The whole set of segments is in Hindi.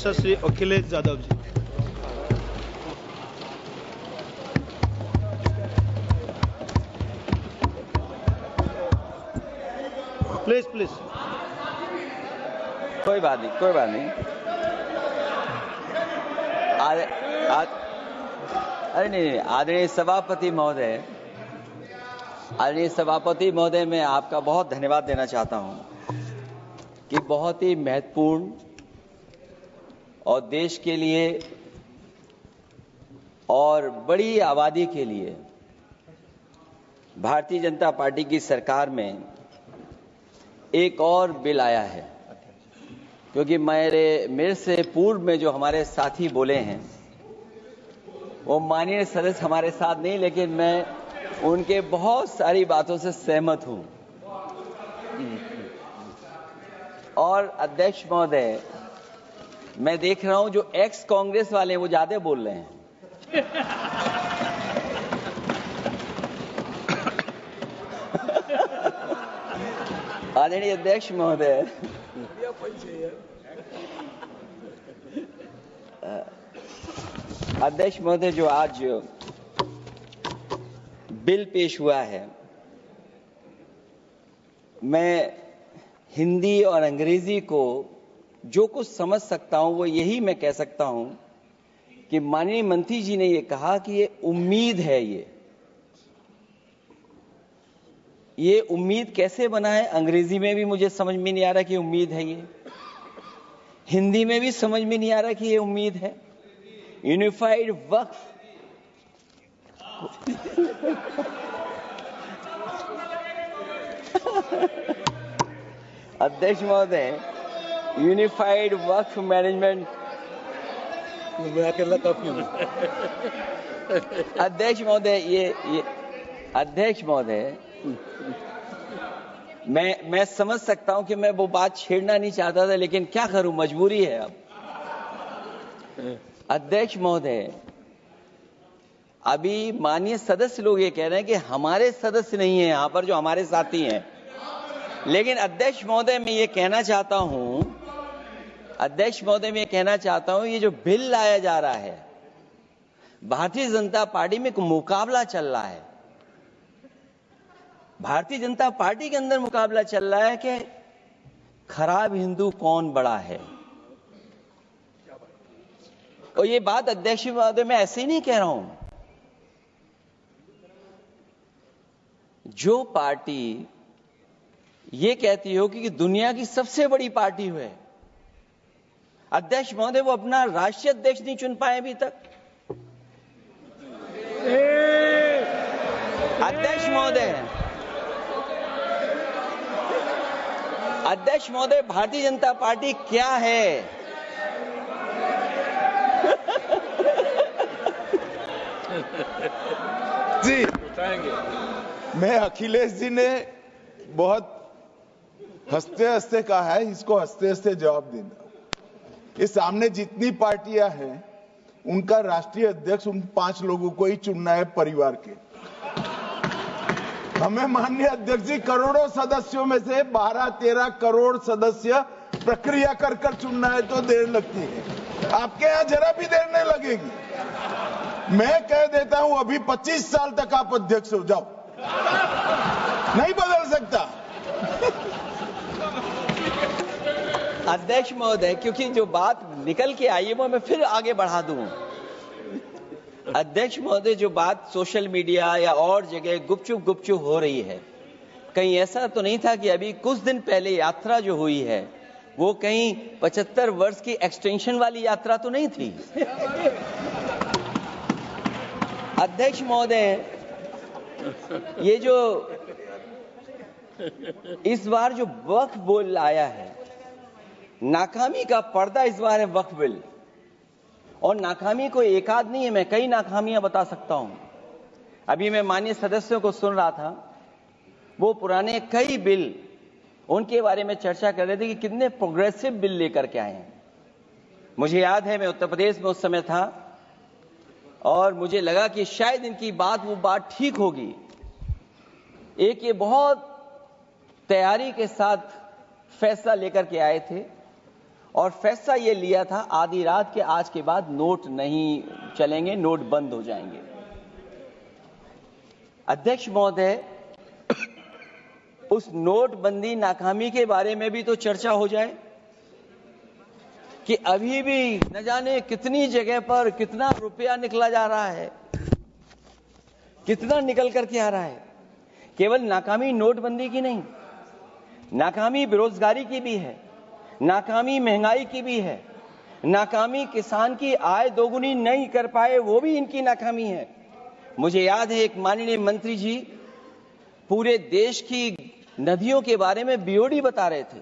Mister Shri Akhilesh Yadav ji. Please please. कोई बात नहीं, कोई बात नहीं। अरे नहीं, आदरणीय सभापति महोदय, मैं आपका बहुत धन्यवाद देना चाहता हूं कि बहुत ही महत्वपूर्ण और देश के लिए और बड़ी आबादी के लिए भारतीय जनता पार्टी की सरकार में एक और बिल आया है, क्योंकि मेरे से पूर्व में जो हमारे साथी बोले हैं वो माननीय सदस्य हमारे साथ नहीं, लेकिन मैं उनके बहुत सारी बातों से सहमत हूं। और अध्यक्ष महोदय, मैं देख रहा हूं जो एक्स कांग्रेस वाले हैं वो ज्यादा बोल रहे हैं। आदरणीय अध्यक्ष महोदय, जो आज बिल पेश हुआ है, मैं हिंदी और अंग्रेजी को जो कुछ समझ सकता हूं वो यही मैं कह सकता हूं कि माननीय मंत्री जी ने ये कहा कि ये उम्मीद है। ये उम्मीद कैसे बना है, अंग्रेजी में भी मुझे समझ में नहीं आ रहा कि उम्मीद है, ये हिंदी में भी समझ में नहीं आ रहा कि ये उम्मीद है। यूनिफाइड वक्फ अध्यक्ष महोदय, यूनिफाइड वक्फ मैनेजमेंट अध्यक्ष महोदय, मैं समझ सकता हूं कि मैं वो बात छेड़ना नहीं चाहता था, लेकिन क्या करूं, मजबूरी है अब। अध्यक्ष महोदय, अभी माननीय सदस्य लोग ये कह रहे हैं कि हमारे सदस्य नहीं है यहां पर जो हमारे साथी हैं, लेकिन अध्यक्ष महोदय मैं ये कहना चाहता हूं, ये जो बिल लाया जा रहा है, भारतीय जनता पार्टी में एक मुकाबला चल रहा है। भारतीय जनता पार्टी के अंदर मुकाबला चल रहा है कि खराब हिंदू कौन बड़ा है। और ये बात अध्यक्ष महोदय मैं ऐसे ही नहीं कह रहा हूं। जो पार्टी ये कहती हो कि दुनिया की सबसे बड़ी पार्टी है, अध्यक्ष महोदय वो अपना राष्ट्रीय अध्यक्ष नहीं चुन पाए अभी तक। अध्यक्ष महोदय, भारतीय जनता पार्टी क्या है? जी, मैं अखिलेश जी ने बहुत हंसते हंसते कहा है, इसको हंसते हंसते जवाब देना। इस सामने जितनी पार्टियां हैं उनका राष्ट्रीय अध्यक्ष उन 5 लोगों को ही चुनना है परिवार के। हमें माननीय अध्यक्ष जी करोड़ों सदस्यों में से 12-13 करोड़ सदस्य प्रक्रिया कर चुनना है तो देर लगती है, आपके यहां जरा भी देर नहीं लगेगी। मैं कह देता हूं अभी 25 साल तक आप अध्यक्ष हो जाओ, नहीं बदल सकता। अध्यक्ष महोदय, क्योंकि जो बात निकल के आई है वो मैं फिर आगे बढ़ा दूं। अध्यक्ष महोदय, जो बात सोशल मीडिया या और जगह गुपचुप हो रही है, कहीं ऐसा तो नहीं था कि अभी कुछ दिन पहले यात्रा जो हुई है वो कहीं 75 वर्ष की एक्सटेंशन वाली यात्रा तो नहीं थी। अध्यक्ष महोदय, ये जो इस बार जो वक्फ बिल आया है, नाकामी का पर्दा इस बार है वक्फ बिल। और नाकामी कोई एक आध नहीं है, मैं कई नाकामियां बता सकता हूं। अभी मैं माननीय सदस्यों को सुन रहा था, वो पुराने कई बिल उनके बारे में चर्चा कर रहे थे कि कितने प्रोग्रेसिव बिल लेकर के आए हैं। मुझे याद है मैं उत्तर प्रदेश में उस समय था और मुझे लगा कि शायद इनकी वो बात ठीक होगी। एक ये बहुत तैयारी के साथ फैसला लेकर के आए थे और फैसला ये लिया था आधी रात के आज के बाद नोट नहीं चलेंगे, नोट बंद हो जाएंगे। अध्यक्ष महोदय, उस नोटबंदी नाकामी के बारे में भी तो चर्चा हो जाए कि अभी भी न जाने कितनी जगह पर कितना रुपया निकला जा रहा है, कितना निकल करके आ रहा है। केवल नाकामी नोटबंदी की नहीं, नाकामी बेरोजगारी की भी है, नाकामी महंगाई की भी है, नाकामी किसान की आय दोगुनी नहीं कर पाए वो भी इनकी नाकामी है। मुझे याद है एक माननीय मंत्री जी पूरे देश की नदियों के बारे में बीओडी बता रहे थे,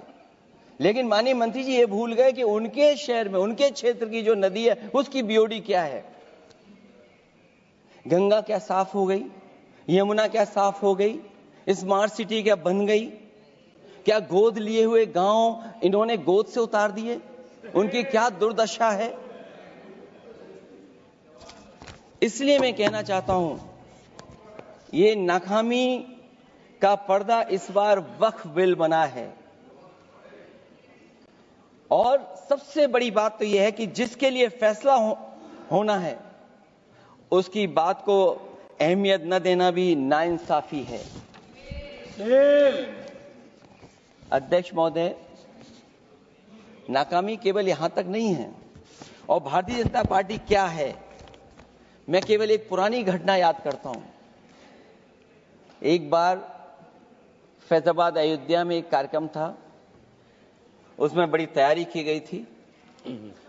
लेकिन माननीय मंत्री जी ये भूल गए कि उनके शहर में, उनके क्षेत्र की जो नदी है उसकी बीओडी क्या है। गंगा क्या साफ हो गई, यमुना क्या साफ हो गई, स्मार्ट सिटी क्या बन गई, क्या गोद लिए हुए गांव इन्होंने गोद से उतार दिए, उनकी क्या दुर्दशा है। इसलिए मैं कहना चाहता हूं, ये नाकामी का पर्दा इस बार वक्फ बिल बना है। और सबसे बड़ी बात तो यह है कि जिसके लिए फैसला होना है उसकी बात को अहमियत न देना भी नाइंसाफी है। अध्यक्ष महोदय, नाकामी केवल यहां तक नहीं है। और भारतीय जनता पार्टी क्या है, मैं केवल एक पुरानी घटना याद करता हूं। एक बार फैजाबाद अयोध्या में एक कार्यक्रम था, उसमें बड़ी तैयारी की गई थी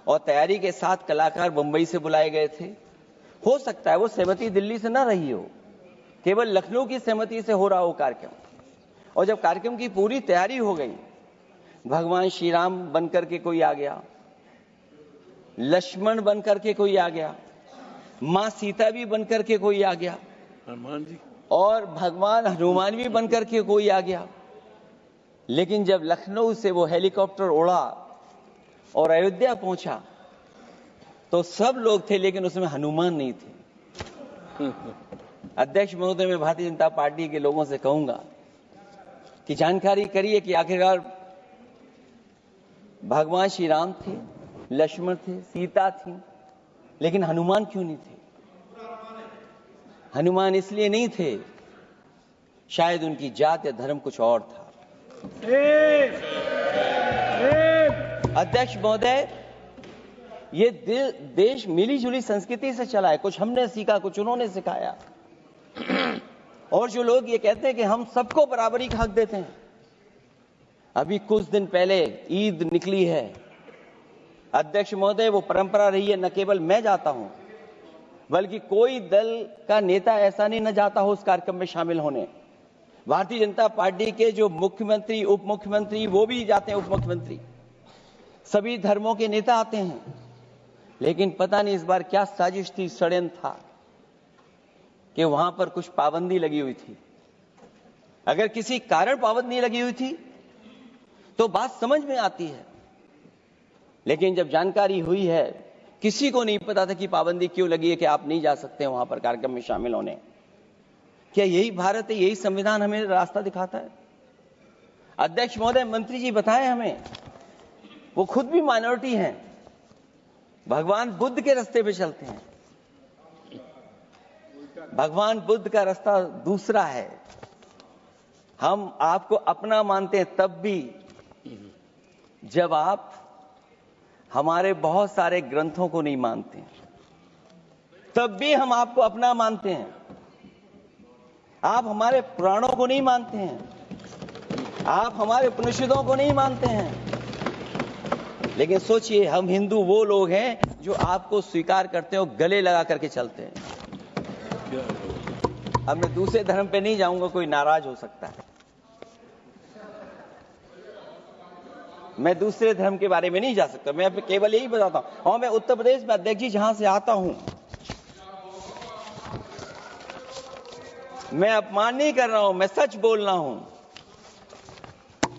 और तैयारी के साथ कलाकार मुंबई से बुलाए गए थे। हो सकता है वो सहमति दिल्ली से ना रही हो, केवल लखनऊ की सहमति से हो रहा हो कार्यक्रम। और जब कार्यक्रम की पूरी तैयारी हो गई, भगवान श्री राम बनकर के कोई आ गया, लक्ष्मण बनकर के कोई आ गया, मां सीता भी बनकर के कोई आ गया, हनुमान जी और भगवान हनुमान भी बनकर के कोई आ गया। लेकिन जब लखनऊ से वो हेलीकॉप्टर उड़ा और अयोध्या पहुंचा तो सब लोग थे, लेकिन उसमें हनुमान नहीं थे। अध्यक्ष महोदय, मैं भारतीय जनता पार्टी के लोगों से कहूंगा कि जानकारी करिए कि आखिरकार भगवान श्री राम थे, लक्ष्मण थे, सीता थी, लेकिन हनुमान क्यों नहीं थे? हनुमान इसलिए नहीं थे, शायद उनकी जात या धर्म कुछ और था। अध्यक्ष महोदय, ये देश मिली जुली संस्कृति से चला है। कुछ हमने सीखा, कुछ उन्होंने सिखाया। और जो लोग ये कहते हैं कि हम सबको बराबरी का हक देते हैं, अभी कुछ दिन पहले ईद निकली है। अध्यक्ष महोदय, वो परंपरा रही है, न केवल मैं जाता हूं बल्कि कोई दल का नेता ऐसा नहीं न जाता हो उस कार्यक्रम में शामिल होने। भारतीय जनता पार्टी के जो मुख्यमंत्री, उप मुख्यमंत्री, वो भी जाते हैं, उप मुख्यमंत्री, सभी धर्मों के नेता आते हैं। लेकिन पता नहीं इस बार क्या साजिश थी, षड्यंत्र था कि वहां पर कुछ पाबंदी लगी हुई थी। अगर किसी कारण पाबंदी लगी हुई थी तो बात समझ में आती है, लेकिन जब जानकारी हुई है, किसी को नहीं पता था कि पाबंदी क्यों लगी है कि आप नहीं जा सकते वहां पर कार्यक्रम में शामिल होने। क्या यही भारत है, यही संविधान हमें रास्ता दिखाता है? अध्यक्ष महोदय, मंत्री जी बताएं हमें, वो खुद भी माइनॉरिटी हैं, भगवान बुद्ध के रास्ते पे चलते हैं। भगवान बुद्ध का रास्ता दूसरा है। हम आपको अपना मानते हैं तब भी जब आप हमारे बहुत सारे ग्रंथों को नहीं मानते, तब भी हम आपको अपना मानते हैं। आप हमारे पुराणों को नहीं मानते हैं, आप हमारे उपनिषदों को नहीं मानते हैं, लेकिन सोचिए, हम हिंदू वो लोग हैं जो आपको स्वीकार करते हैं और गले लगा करके चलते हैं। अब मैं दूसरे धर्म पे नहीं जाऊंगा, कोई नाराज हो सकता है। मैं दूसरे धर्म के बारे में नहीं जा सकता, मैं केवल यही बताता हूं। और मैं उत्तर प्रदेश में, अध्यक्ष जी, जहां से आता हूं, मैं अपमान नहीं कर रहा हूं, मैं सच बोल रहा हूं।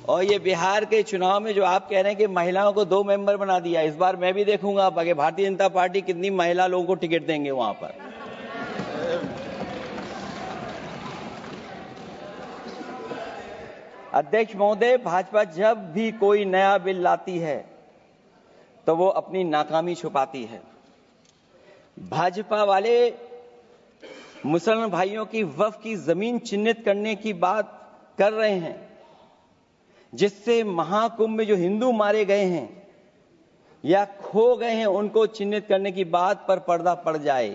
और ये बिहार के चुनाव में जो आप कह रहे हैं कि महिलाओं को 2 मेंबर बना दिया, इस बार मैं भी देखूंगा आगे भारतीय जनता पार्टी कितनी महिला लोगों को टिकट देंगे वहां पर। अध्यक्ष महोदय, भाजपा जब भी कोई नया बिल लाती है तो वो अपनी नाकामी छुपाती है। भाजपा वाले मुसलमान भाइयों की वक्फ की जमीन चिन्हित करने की बात कर रहे हैं, जिससे महाकुंभ में जो हिंदू मारे गए हैं या खो गए हैं उनको चिन्हित करने की बात पर पर्दा पड़ जाए।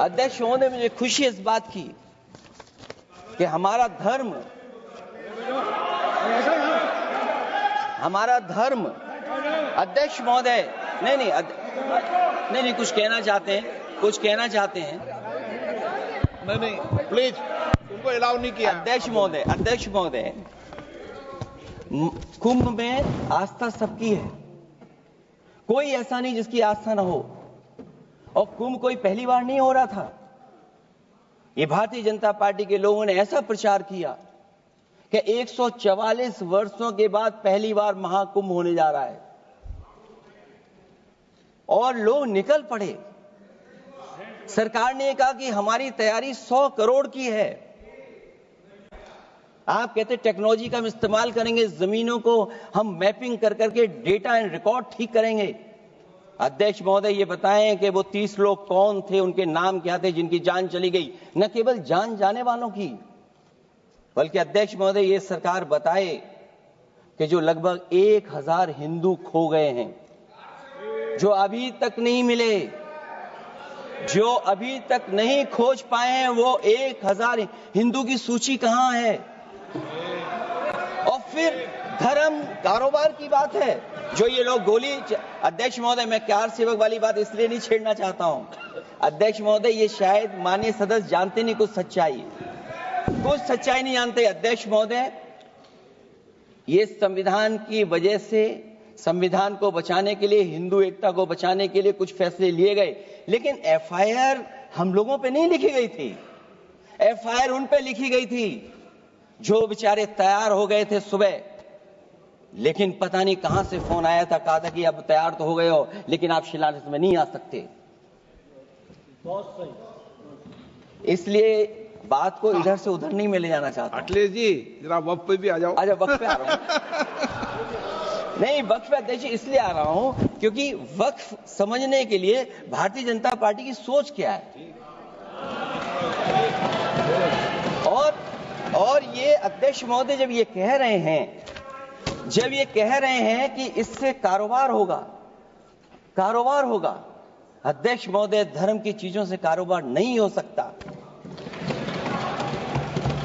अध्यक्ष महोदय, मुझे खुशी इस बात की कि हमारा धर्म अध्यक्ष महोदय नहीं कुछ कहना चाहते हैं नहीं प्लीज, उनको अलाउ नहीं किया। अध्यक्ष महोदय, कुंभ में आस्था सबकी है, कोई ऐसा नहीं जिसकी आस्था ना हो। और कुंभ कोई पहली बार नहीं हो रहा था। ये भारतीय जनता पार्टी के लोगों ने ऐसा प्रचार किया कि 144 वर्षों के बाद पहली बार महाकुंभ होने जा रहा है और लोग निकल पड़े। सरकार ने कहा कि हमारी तैयारी 100 करोड़ की है। आप कहते टेक्नोलॉजी का हम इस्तेमाल करेंगे, जमीनों को हम मैपिंग कर करके डेटा एंड रिकॉर्ड ठीक करेंगे। अध्यक्ष महोदय, ये बताएं कि वो 30 लोग कौन थे, उनके नाम क्या थे जिनकी जान चली गई, न केवल जान जाने वालों की, बल्कि अध्यक्ष महोदय ये सरकार बताए कि जो लगभग 1000 हिंदू खो गए हैं, जो अभी तक नहीं मिले, जो अभी तक नहीं खोज पाए हैं, वो 1000 हिंदू की सूची कहां है? और फिर धर्म कारोबार की बात है, जो ये लोग अध्यक्ष महोदय, मैं कार सेवक वाली बात इसलिए नहीं छेड़ना चाहता हूं। अध्यक्ष महोदय, ये शायद माननीय सदस्य जानते नहीं कुछ सच्चाई नहीं जानते। अध्यक्ष महोदय, ये संविधान की वजह से, संविधान को बचाने के लिए, हिंदू एकता को बचाने के लिए कुछ फैसले लिए गए, लेकिन एफआईआर हम लोगों पे नहीं लिखी गई थी। एफआईआर उन पे लिखी गई थी जो बेचारे तैयार हो गए थे सुबह, लेकिन पता नहीं कहां से फोन आया था, कहा था कि अब तैयार तो हो गए हो लेकिन आप शिलान्यास में नहीं आ सकते। बहुत सही। इसलिए बात को इधर से उधर नहीं में ले जाना चाहता। अखिलेश जी, जरा वक्त पे भी आ जाओ। अच्छा, वक्त पे आ रहा हूं। नहीं, वक्त पे अध्यक्ष इसलिए आ रहा हूं क्योंकि वक्त समझने के लिए भारतीय जनता पार्टी की सोच क्या है। और ये अध्यक्ष महोदय जब ये कह रहे हैं कि इससे कारोबार होगा, अध्यक्ष महोदय, धर्म की चीजों से कारोबार नहीं हो सकता।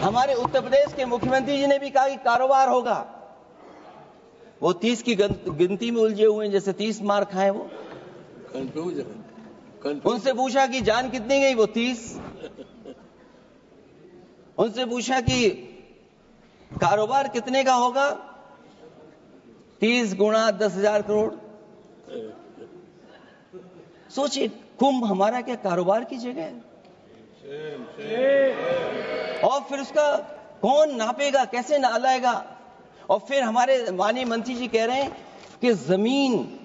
हमारे उत्तर प्रदेश के मुख्यमंत्री जी ने भी कहा कि कारोबार होगा। वो 30 की गिनती में उलझे हुए हैं, जैसे 30 मार खाए वो। उनसे पूछा कि जान कितनी गई, वो 30। उनसे पूछा कि कारोबार कितने का होगा, 30 गुणा 10,000 करोड़। सोचिए, कुंभ हमारा क्या कारोबार की जगह है? और फिर उसका कौन नापेगा, कैसे नालाएगा? और फिर हमारे माननीय मंत्री जी कह रहे हैं कि जमीन,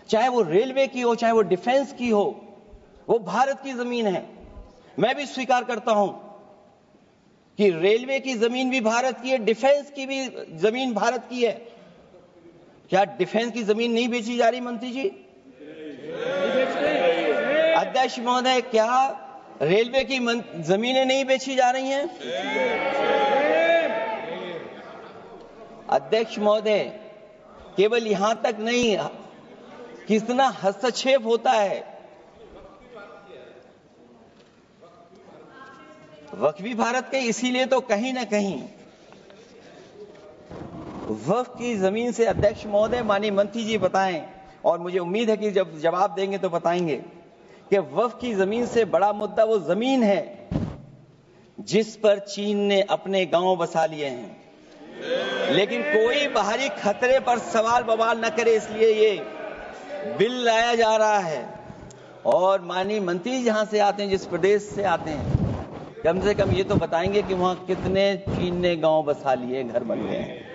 चाहे वो रेलवे की हो, चाहे वो डिफेंस की हो, वो भारत की जमीन है। मैं भी स्वीकार करता हूं कि रेलवे की जमीन भी भारत की है, डिफेंस की भी जमीन भारत की है। क्या डिफेंस की जमीन नहीं बेची जा रही मंत्री जी? अध्यक्ष महोदय, क्या रेलवे की जमीनें नहीं बेची जा रही हैं? अध्यक्ष महोदय, केवल यहां तक नहीं, कितना हस्तक्षेप होता है। वक्फ भी भारत के, इसीलिए तो कहीं ना कहीं वक्फ की जमीन से, अध्यक्ष महोदय, माननीय मंत्री जी बताएं, और मुझे उम्मीद है कि जब जवाब देंगे तो बताएंगे कि वक्फ की जमीन से बड़ा मुद्दा वो जमीन है जिस पर चीन ने अपने गांव बसा लिए हैं, लेकिन कोई बाहरी खतरे पर सवाल बवाल न करे, इसलिए ये बिल लाया जा रहा है। और माननीय मंत्री जहां से आते हैं, जिस प्रदेश से आते हैं, कम से कम ये तो बताएंगे कि वहां कितने चीन ने गांव बसा लिए, घर बन गए हैं।